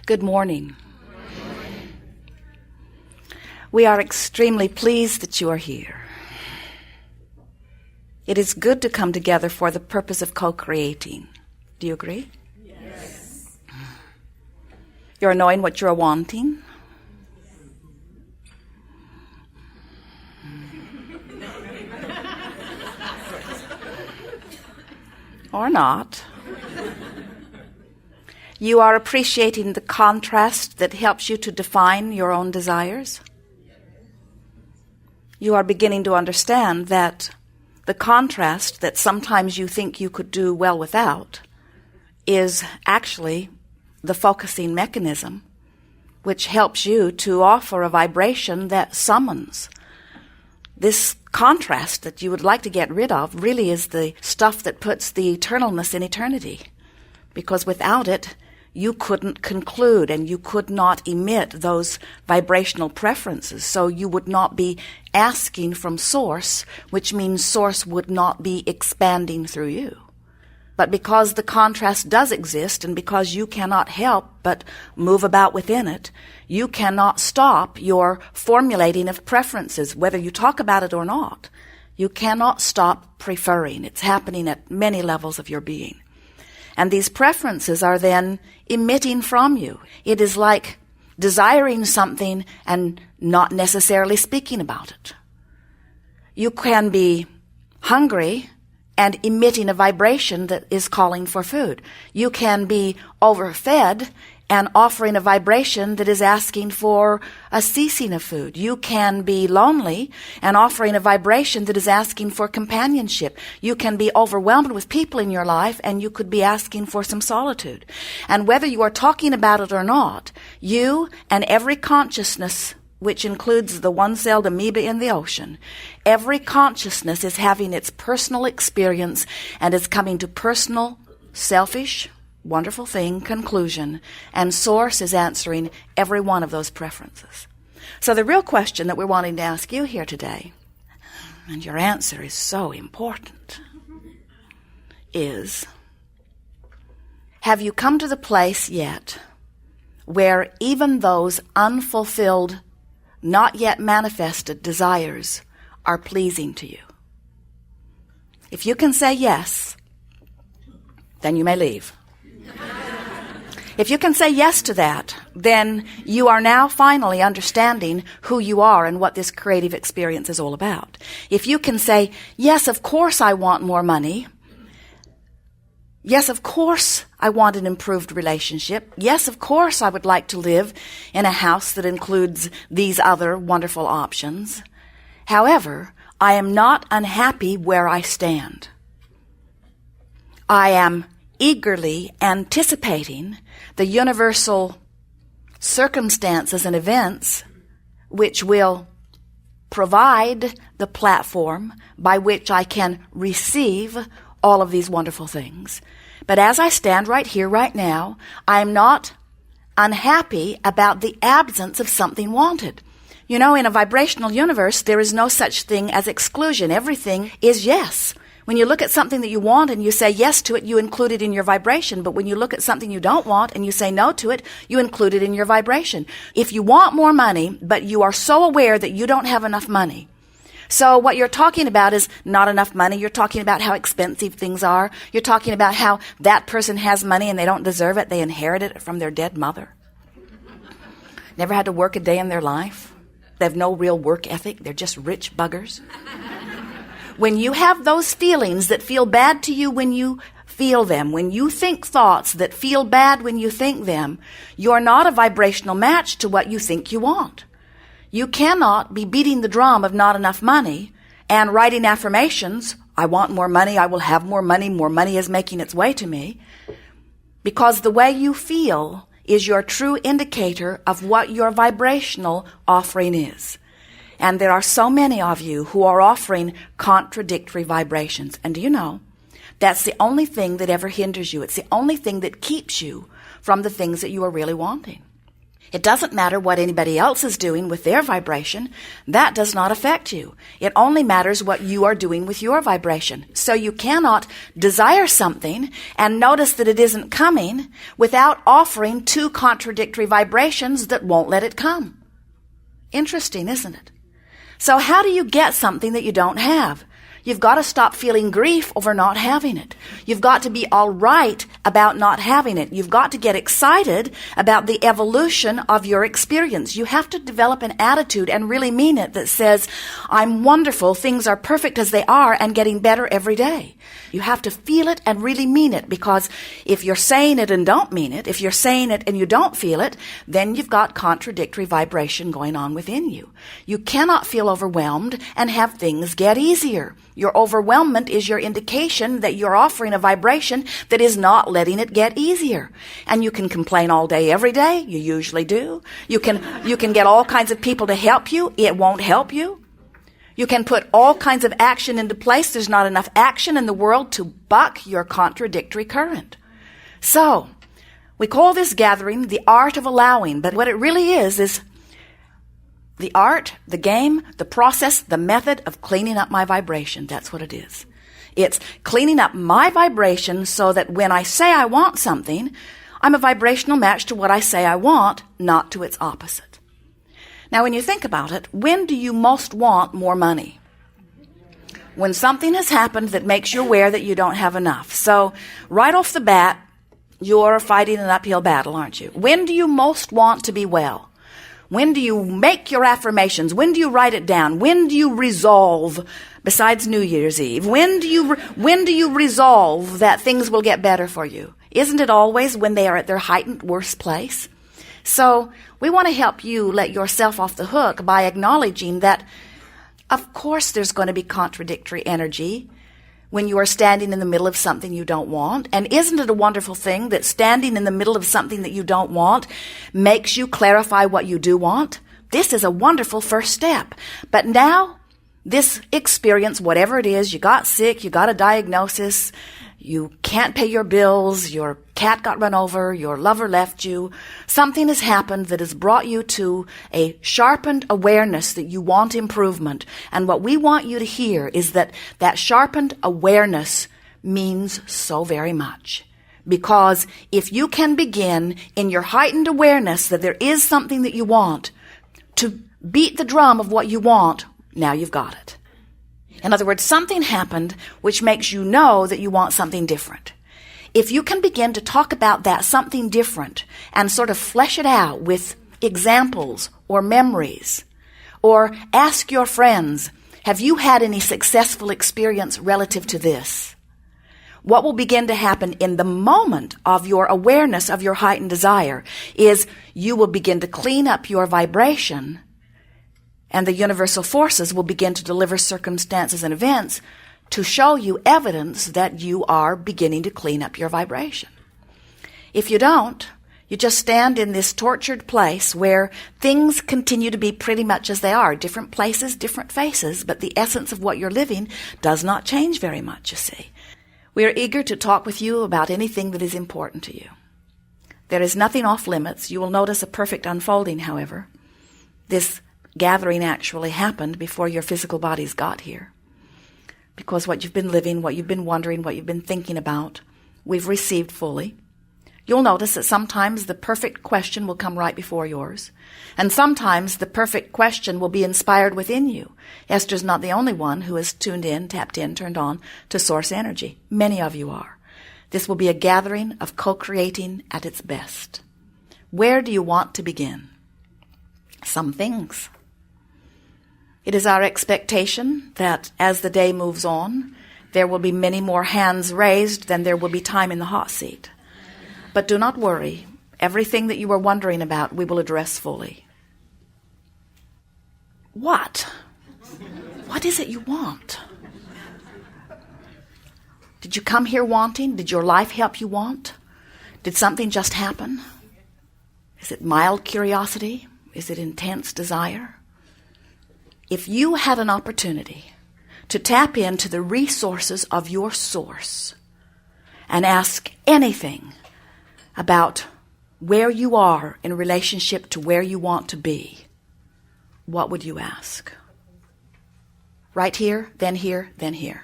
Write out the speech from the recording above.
Good morning. We are extremely pleased that you are here. It is good to come together for the purpose of co-creating. Do you agree? Yes. You're knowing what you're wanting. Or not. You are appreciating the contrast that helps you to define your own desires. You are beginning to understand that the contrast that sometimes you think you could do well without is actually the focusing mechanism which helps you to offer a vibration that summons. This contrast that you would like to get rid of really is the stuff that puts the eternalness in eternity. Because without it, you couldn't conclude and you could not emit those vibrational preferences. So you would not be asking from source, which means source would not be expanding through you. But because the contrast does exist and because you cannot help but move about within it, you cannot stop your formulating of preferences, whether you talk about it or not. You cannot stop preferring. It's happening at many levels of your being. And these preferences are then emitting from you. It is like desiring something and not necessarily speaking about it. You can be hungry and emitting a vibration that is calling for food. You can be overfed and offering a vibration that is asking for a ceasing of food. You can be lonely and offering a vibration that is asking for companionship. You can be overwhelmed with people in your life and you could be asking for some solitude. And whether you are talking about it or not, you and every consciousness, which includes the one-celled amoeba in the ocean, every consciousness is having its personal experience and is coming to personal, selfish, wonderful thing, conclusion, and source is answering every one of those preferences. So the real question that we're wanting to ask you here today, and your answer is so important, is, have you come to the place yet where even those unfulfilled, not yet manifested desires are pleasing to you? If you can say yes, then you may leave. If you can say yes to that, then you are now finally understanding who you are and what this creative experience is all about. If you can say, yes, of course I want more money. Yes, of course I want an improved relationship. Yes, of course I would like to live in a house that includes these other wonderful options. However, I am not unhappy where I stand. I am eagerly anticipating the universal circumstances and events which will provide the platform by which I can receive all of these wonderful things. But as I stand right here, right now, I am not unhappy about the absence of something wanted. You know, in a vibrational universe, there is no such thing as exclusion. Everything is yes. When you look at something that you want and you say yes to it, you include it in your vibration. But when you look at something you don't want and you say no to it, you include it in your vibration. If you want more money, but you are so aware that you don't have enough money, so what you're talking about is not enough money. You're talking about how expensive things are. You're talking about how that person has money and they don't deserve it. They inherited it from their dead mother. Never had to work a day in their life. They have no real work ethic. They're just rich buggers. When you have those feelings that feel bad to you when you feel them, when you think thoughts that feel bad when you think them, you're not a vibrational match to what you think you want. You cannot be beating the drum of not enough money and writing affirmations, I want more money, I will have more money is making its way to me, because the way you feel is your true indicator of what your vibrational offering is. And there are so many of you who are offering contradictory vibrations. And do you know, that's the only thing that ever hinders you. It's the only thing that keeps you from the things that you are really wanting. It doesn't matter what anybody else is doing with their vibration. That does not affect you. It only matters what you are doing with your vibration. So you cannot desire something and notice that it isn't coming without offering two contradictory vibrations that won't let it come. Interesting, isn't it? So how do you get something that you don't have? You've got to stop feeling grief over not having it. You've got to be all right about not having it. You've got to get excited about the evolution of your experience. You have to develop an attitude and really mean it that says, I'm wonderful, things are perfect as they are and getting better every day. You have to feel it and really mean it, because if you're saying it and don't mean it, if you're saying it and you don't feel it, then you've got contradictory vibration going on within you. You cannot feel overwhelmed and have things get easier. Your overwhelmment is your indication that you're offering a vibration that is not letting it get easier. And you can complain all day, every day. You usually do. You can get all kinds of people to help you. It won't help you. You can put all kinds of action into place. There's not enough action in the world to buck your contradictory current. So, we call this gathering the art of allowing, but what it really is the art, the game, the process, the method of cleaning up my vibration. That's what it is. It's cleaning up my vibration so that when I say I want something, I'm a vibrational match to what I say I want, not to its opposite. Now, when you think about it, when do you most want more money? When something has happened that makes you aware that you don't have enough. So, right off the bat, you're fighting an uphill battle, aren't you? When do you most want to be well? When do you make your affirmations? When do you write it down? When do you resolve, besides New Year's Eve, when do you resolve that things will get better for you? Isn't it always when they are at their heightened worst place? So we want to help you let yourself off the hook by acknowledging that, of course, there's going to be contradictory energy when you are standing in the middle of something you don't want. And isn't it a wonderful thing that standing in the middle of something that you don't want makes you clarify what you do want? This is a wonderful first step. But now, this experience, whatever it is, you got sick, you got a diagnosis, you can't pay your bills, your cat got run over, your lover left you, something has happened that has brought you to a sharpened awareness that you want improvement. And what we want you to hear is that that sharpened awareness means so very much. Because if you can begin in your heightened awareness that there is something that you want to beat the drum of what you want, now you've got it. In other words, something happened which makes you know that you want something different. If you can begin to talk about that something different and sort of flesh it out with examples or memories, or ask your friends, have you had any successful experience relative to this? What will begin to happen in the moment of your awareness of your heightened desire is you will begin to clean up your vibration, and the universal forces will begin to deliver circumstances and events to show you evidence that you are beginning to clean up your vibration. If you don't, you just stand in this tortured place where things continue to be pretty much as they are. Different places, different faces, but the essence of what you're living does not change very much, you see. We are eager to talk with you about anything that is important to you. There is nothing off limits. You will notice a perfect unfolding, however. This gathering actually happened before your physical bodies got here. Because what you've been living, what you've been wondering, what you've been thinking about, we've received fully. You'll notice that sometimes the perfect question will come right before yours. And sometimes the perfect question will be inspired within you. Esther's not the only one who is tuned in, tapped in, turned on to source energy. Many of you are. This will be a gathering of co-creating at its best. Where do you want to begin? Some things. It is our expectation that as the day moves on, there will be many more hands raised than there will be time in the hot seat. But do not worry. Everything that you are wondering about, we will address fully. What? What is it you want? Did you come here wanting? Did your life help you want? Did something just happen? Is it mild curiosity? Is it intense desire? If you had an opportunity to tap into the resources of your source and ask anything about where you are in relationship to where you want to be, what would you ask? Right here, then here, then here.